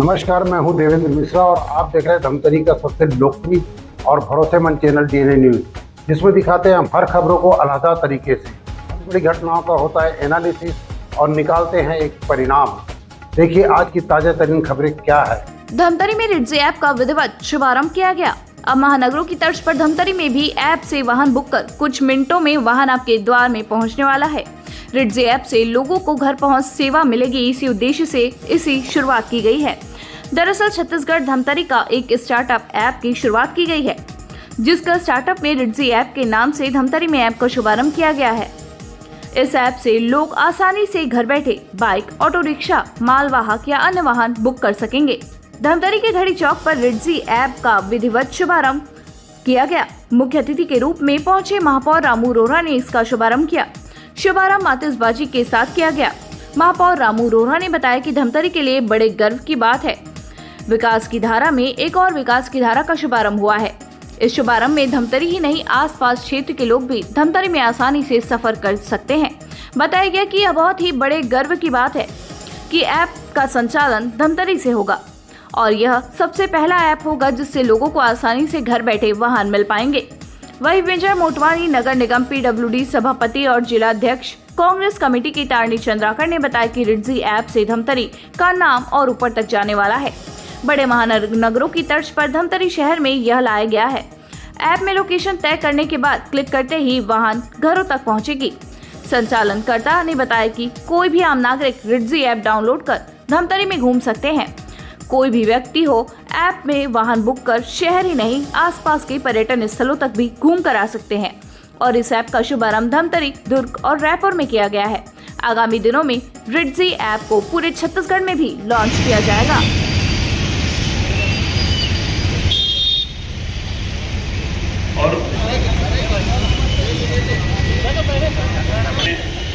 नमस्कार, मैं हूं देवेंद्र मिश्रा और आप देख रहे हैं धमतरी का सबसे लोकप्रिय और भरोसेमंद चैनल डीएनए न्यूज, जिसमें दिखाते हैं हम हर खबरों को अलग तरीके से। बड़ी घटनाओं का होता है एनालिसिस और निकालते हैं एक परिणाम। देखिए आज की ताजा तरीन खबरें क्या है। धमतरी में रिडजी ऐप का विधिवत शुभारंभ किया गया। अब महानगरों की तर्ज पर धमतरी में भी ऐप से वाहन बुक कर कुछ मिनटों में वाहन आपके द्वार में पहुंचने वाला है। रिडजी ऐप से लोगों को घर पहुंच सेवा मिलेगी, इसी उद्देश्य से इसकी शुरुआत की गई है। दरअसल छत्तीसगढ़ धमतरी का एक स्टार्टअप ऐप की शुरुआत की गई है, जिसका स्टार्टअप में रिडजी ऐप के नाम से धमतरी में ऐप का शुभारंभ किया गया है। इस ऐप से लोग आसानी से घर बैठे बाइक, ऑटो रिक्शा, मालवाहक या अन्य वाहन बुक कर सकेंगे। धमतरी के घड़ी चौक पर रिडजी ऐप का विधिवत शुभारंभ किया गया। मुख्य अतिथि के रूप में पहुंचे महापौर रामू रोहरा ने इसका शुभारंभ किया। शुभारंभ आतिशबाजी के साथ किया गया। महापौर रामू रोहरा ने बताया कि धमतरी के लिए बड़े गर्व की बात है। विकास की धारा में एक और विकास की धारा का शुभारंभ हुआ है। इस शुभारंभ में धमतरी ही नहीं, आसपास क्षेत्र के लोग भी धमतरी में आसानी से सफर कर सकते हैं। बताया गया कि यह बहुत ही बड़े गर्व की बात है कि ऐप का संचालन धमतरी से होगा और यह सबसे पहला ऐप होगा जिससे लोगों को आसानी से घर बैठे वाहन मिल पाएंगे। वहीं विजय मोटवानी नगर निगम पीडब्ल्यूडी सभापति और जिलाध्यक्ष कांग्रेस कमेटी की तारणी चंद्राकर ने बताया कि रिडजी ऐप से धमतरी का नाम और ऊपर तक जाने वाला है। बड़े महानगरों की तर्ज पर धमतरी शहर में यह लाया गया है। ऐप में लोकेशन तय करने के बाद क्लिक करते ही वाहन घरों तक पहुंचेगी। संचालनकर्ता ने बताया कि कोई भी आम नागरिक रिडजी ऐप डाउनलोड कर धमतरी में घूम सकते हैं। कोई भी व्यक्ति हो ऐप में वाहन बुक कर शहर ही नहीं, आसपास के पर्यटन स्थलों तक भी घूम कर आ सकते हैं। और इस ऐप का शुभारंभ धमतरी, दुर्ग और रायपुर में किया गया है। आगामी दिनों में रिडजी ऐप को पूरे छत्तीसगढ़ में भी लॉन्च किया जाएगा। और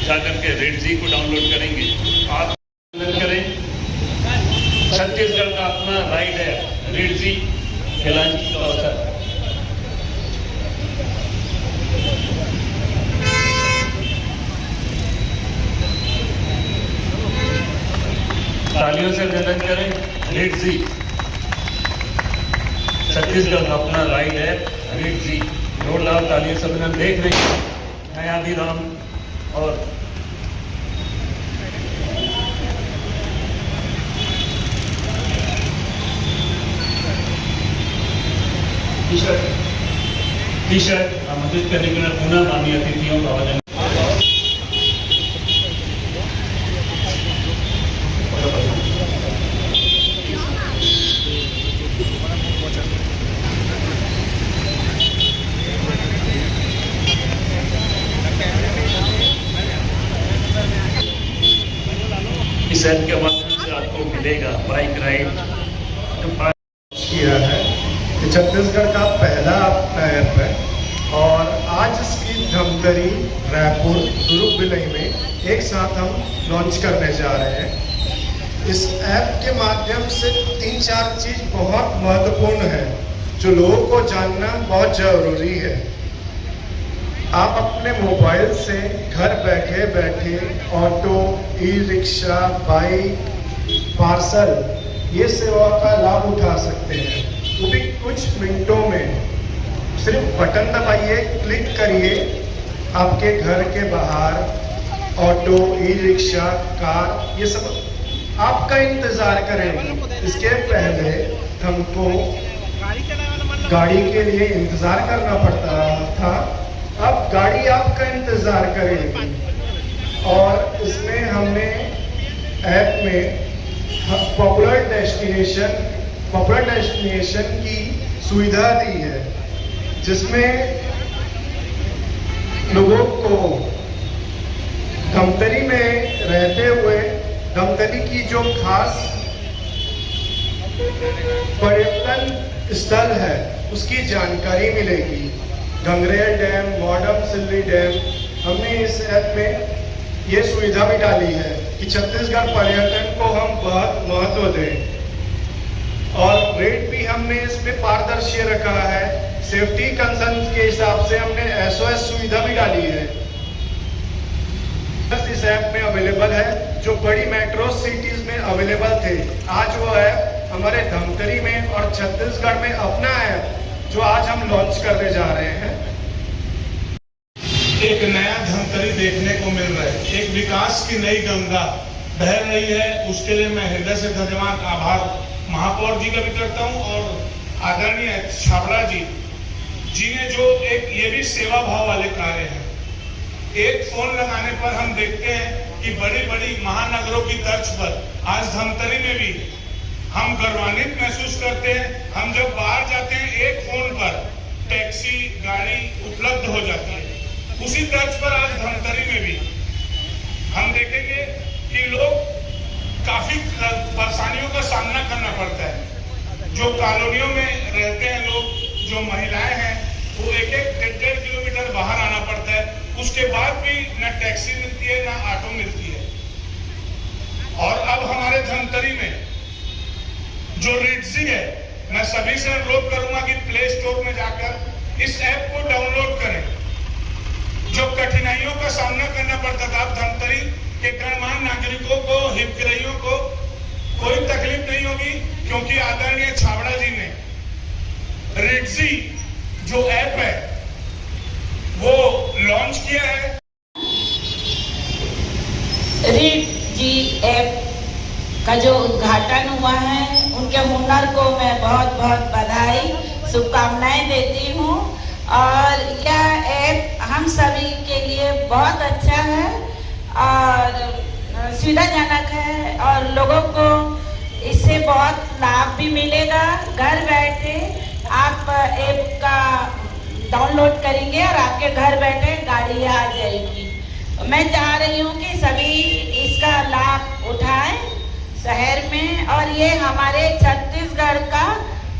जाकर के रिडजी को डाउनलोड करेंगे। आप करें, छत्तीसगढ़ का अपना राइड है रिडजी खिलानी का अवसर। तालियों से अभिनंदन करें। रिडजी छत्तीसगढ़ का अपना राइड है रिडजी। जोरदार तालियों से अभिनंदन। देख रहे हैं न्यायाधीराम और टी शर्ट आमंत्रित करने के लिए पुनः माननीय अतिथियों का आवाज। इस ऐप के माध्यम से आपको मिलेगा बाइक राइड किया है कि छत्तीसगढ़ का पहला अपना ऐप है और आज इसकी धमतरी, रायपुर, दुर्ग, भिलाई में एक साथ हम लॉन्च करने जा रहे हैं। इस ऐप के माध्यम से 3-4 चीज़ बहुत महत्वपूर्ण है जो लोगों को जानना बहुत ज़रूरी है। आप अपने मोबाइल से घर बैठे बैठे auto, e rickshaw, bike, parcel ये सेवा का लाभ उठा सकते हैं। वो भी कुछ मिनटों में। सिर्फ बटन दबाइए, क्लिक करिए, आपके घर के बाहर ऑटो, ई रिक्शा, कार ये सब आपका इंतज़ार करेंगे। इसके पहले हमको गाड़ी के लिए इंतज़ार करना पड़ता था, अब गाड़ी आपका इंतज़ार करेगी। और इसमें हमने ऐप में पॉपुलर डेस्टिनेशन की सुविधा दी है, जिसमें लोगों को धमतरी में रहते हुए धमतरी की जो खास पर्यटन स्थल है उसकी जानकारी मिलेगी। गंगरेल डैम, मॉडम सिल्ली डैम, हमने इस ऐप में ये सुविधा भी डाली है कि छत्तीसगढ़ पर्यटन को हम बहुत महत्व दें। और रेट भी हमने इसमें पारदर्शी रखा है। सेफ्टी कंसर्न के हिसाब से हमने SOS सुविधा भी डाली है। इस ऐप में अवेलेबल है, जो बड़ी मेट्रो सिटीज में अवेलेबल थे, आज वो ऐप हमारे धमतरी में और छत्तीसगढ़ में अपना ऐप जो आज हम लॉन्च करने जा रहे हैं। एक नया धमतरी देखने को मिल रहा है, एक विकास की नई गंगा बह रही है। उसके लिए मैं हृदय से धन्यवाद आभार महापौर जी का भी करता हूं और आदरणीय छाबड़ा जी ने जो एक ये भी सेवा भाव वाले कार्य हैं। एक फोन लगाने पर हम देखते हैं कि बड़ी बड़ी महानगरों की तर्ज पर आज धमतरी में भी हम गर्वान्वित महसूस करते हैं। हम जब बाहर जाते हैं एक फोन पर टैक्सी गाड़ी उपलब्ध हो जाती है। उसी तर्ज पर आज धमतरी में भी हम देखेंगे कि लोग काफी परेशानियों का सामना करना पड़ता है। जो कॉलोनियों में रहते हैं लोग, जो महिलाएं हैं, वो एक 1.5 किलोमीटर बाहर आना पड़ता है। उसके बाद भी न टैक्सी मिलती है न ऑटो मिलती है। और अब हमारे धमतरी में जो रिड्जी है, मैं सभी से अनुरोध करूंगा कि प्ले स्टोर में जाकर इस ऐप को डाउनलोड करें। जो कठिनाइयों का सामना करना पड़ता था, अब धमतरी के गणमान्य नागरिकों को, हितग्राहियों को कोई तकलीफ नहीं होगी, क्योंकि आदरणीय छाबड़ा जी ने रिड्जी जो ऐप है वो लॉन्च किया है। रिड्जी ऐप का जो उद्घाटन हुआ है, उनके हुनर को मैं बहुत बहुत बधाई शुभकामनाएं देती हूँ। और यह ऐप हम सभी के लिए बहुत अच्छा है और सुविधाजनक है और लोगों को इससे बहुत लाभ भी मिलेगा। घर बैठे आप ऐप का डाउनलोड करेंगे और आपके घर बैठे गाड़ी आ जाएगी। मैं चाह रही हूँ कि सभी इसका लाभ उठाएं शहर में, और ये हमारे छत्तीसगढ़ का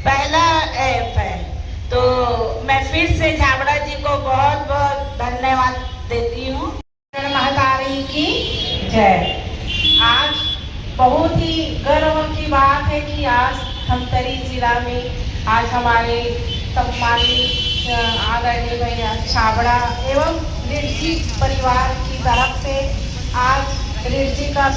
पहला ऐप है। तो मैं फिर से छाबड़ा जी को बहुत बहुत धन्यवाद देती हूँ। महतारी की जय। आज बहुत ही गर्व की बात है कि आज धमतरी जिला में आज हमारे सम्मानित आदरणीय भैया छाबड़ा एवं रिड्जी परिवार की तरफ से आज रिड्जी का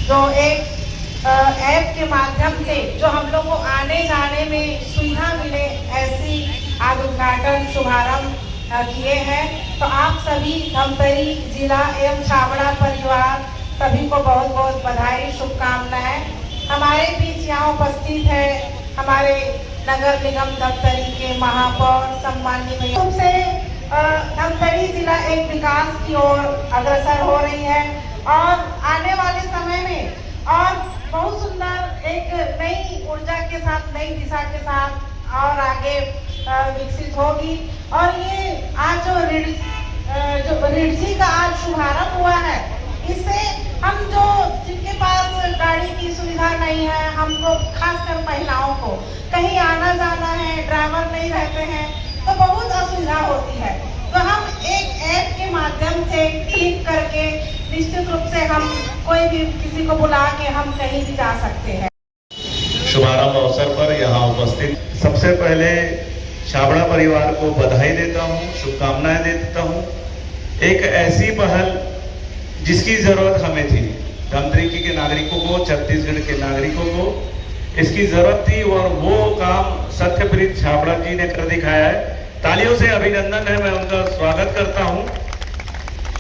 जो एक ऐप के माध्यम से जो हम लोग को आने जाने में सुविधा मिले, ऐसी आज उद्घाटन शुभारंभ किए हैं। तो आप सभी धमतरी जिला एवं छाबड़ा परिवार सभी को बहुत बहुत बधाई शुभकामनाएं। हमारे बीच यहाँ उपस्थित है हमारे नगर निगम धमतरी के महापौर सम्माननीय भैया। से धमतरी जिला एक विकास की ओर अग्रसर हो रही है और आने वाले समय में और बहुत सुंदर एक नई ऊर्जा के साथ, नई दिशा के साथ और आगे विकसित होगी। और ये आज जो रिड्जी का आज शुभारंभ हुआ है, इससे हम जो जिनके पास गाड़ी की सुविधा नहीं है, हमको खासकर महिलाओं को कहीं आना जाना है, ड्राइवर नहीं रहते हैं, तो बहुत असुविधा होती है। तो हम एक ऐप के माध्यम से क्लिक करके निश्चित रूप से हम कोई भी किसी को बुला के हम कहीं भी जा सकते हैं। शुभारंभ अवसर पर यहाँ उपस्थित सबसे पहले छाबड़ा परिवार को बधाई देता हूँ, शुभकामनाएं देता हूँ। एक ऐसी पहल जिसकी जरूरत हमें थी, धमतरी के नागरिकों को, छत्तीसगढ़ के नागरिकों को इसकी जरूरत थी और वो काम सत्यप्रीत छाबड़ा जी ने कर दिखाया है। तालियों से अभिनंदन है, मैं उनका स्वागत करता हूँ।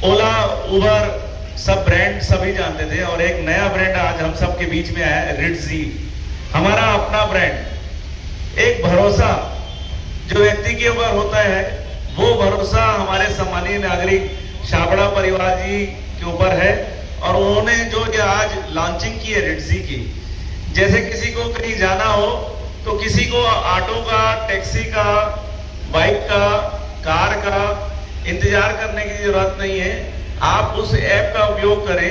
ओला, उबर सब ब्रांड सभी जानते थे और एक नया ब्रांड आज हम सब के बीच में आया है, रिड्जी, हमारा अपना ब्रांड। एक भरोसा जो व्यक्ति के ऊपर होता है, वो भरोसा हमारे सम्मानीय नागरिक छाबड़ा परिवार जी के ऊपर है और उन्होंने जो आज लॉन्चिंग की है रिड्जी की, जैसे किसी को कहीं जाना हो तो किसी को ऑटो का, टैक्सी का, बाइक का, कार का इंतजार करने की जरूरत नहीं है। आप उस ऐप का उपयोग करें,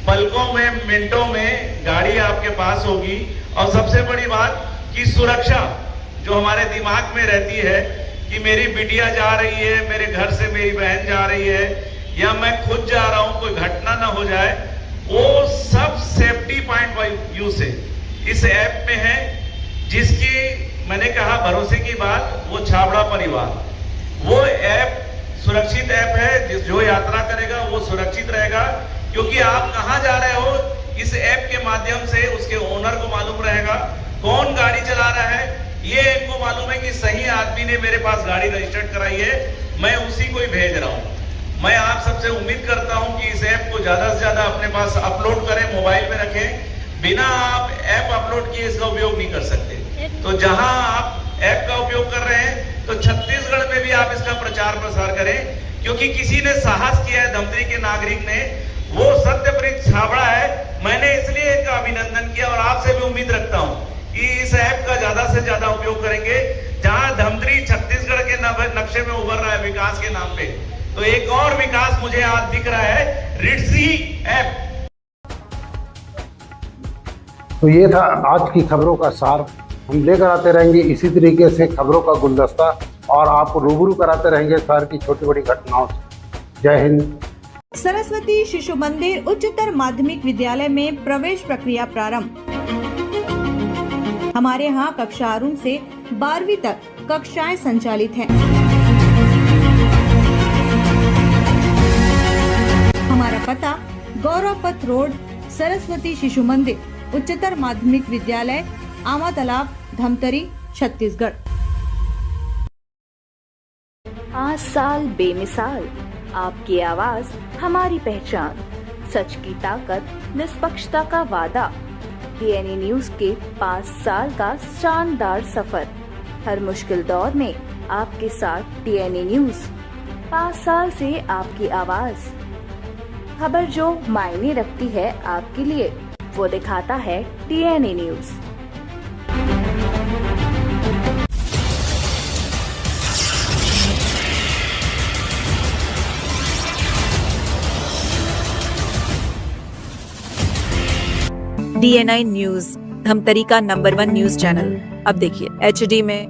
पलकों में, मिनटों में गाड़ी आपके पास होगी। और सबसे बड़ी बात कि सुरक्षा जो हमारे दिमाग में रहती है कि मेरी बिटिया जा रही है, मेरे घर से मेरी बहन जा रही है या मैं खुद जा रहा हूं, कोई घटना ना हो जाए, वो सब सेफ्टी पॉइंट व्यू से इस ऐप में है। जिसकी मैंने कहा भरोसे की बात, वो छाबड़ा परिवार, वो ऐप सुरक्षित ऐप है। जो यात्रा करेगा वो सुरक्षित रहेगा, क्योंकि आप कहां जा रहे हो इस ऐप के माध्यम से उसके ओनर को मालूम रहेगा, कौन गाड़ी चला रहा है, ये इनको मालूम है कि सही आदमी ने मेरे पास गाड़ी रजिस्टर्ड कराई है, मैं उसी को ही भेज रहा हूं। मैं आप सबसे उम्मीद करता हूं कि इस ऐप को ज्यादा से ज्यादा अपने पास अपलोड करें, मोबाइल में रखें। बिना आप ऐप अपलोड किए इसका उपयोग नहीं कर सकते। तो जहां आप ऐप का उपयोग कर रहे हैं तो छत्तीसगढ़ में भी आप इसका प्रचार प्रसार करें, क्योंकि किसी ने साहस किया है, धमतरी के नागरिक ने, वो सत्यप्रीत छाबड़ा है। मैंने इसलिए इसका अभिनंदन किया और आपसे भी उम्मीद रखता हूं कि इस ऐप का ज्यादा से ज्यादा उपयोग करेंगे। जहां धमतरी छत्तीसगढ़ के नक्शे में उभर रहा है विकास के नाम पे, तो एक और विकास मुझे आज दिख रहा है, रिट्जी ऐप। तो ये था आज की खबरों का सार। हम लेकर आते रहेंगे इसी तरीके से खबरों का गुलदस्ता और आपको रूबरू कराते रहेंगे शहर की छोटी बड़ी घटनाओं से। जय हिंद। सरस्वती शिशु मंदिर उच्चतर माध्यमिक विद्यालय में प्रवेश प्रक्रिया प्रारंभ। हमारे यहाँ कक्षा आरंभ से 12वीं तक कक्षाएं संचालित हैं। हमारा पता गौरवपथ रोड, सरस्वती शिशु मंदिर उच्चतर माध्यमिक विद्यालय, आमा तालाब, धमतरी, छत्तीसगढ़। 5 साल बेमिसाल, आपकी आवाज हमारी पहचान, सच की ताकत, निष्पक्षता का वादा। डीएनए न्यूज के 5 साल का शानदार सफर, हर मुश्किल दौर में आपके साथ डीएनए न्यूज। 5 साल से आपकी आवाज, खबर जो मायने रखती है आपके लिए, वो दिखाता है DNA news. DNI news, Dhamtari का नंबर 1 न्यूज चैनल। अब देखिए HD में,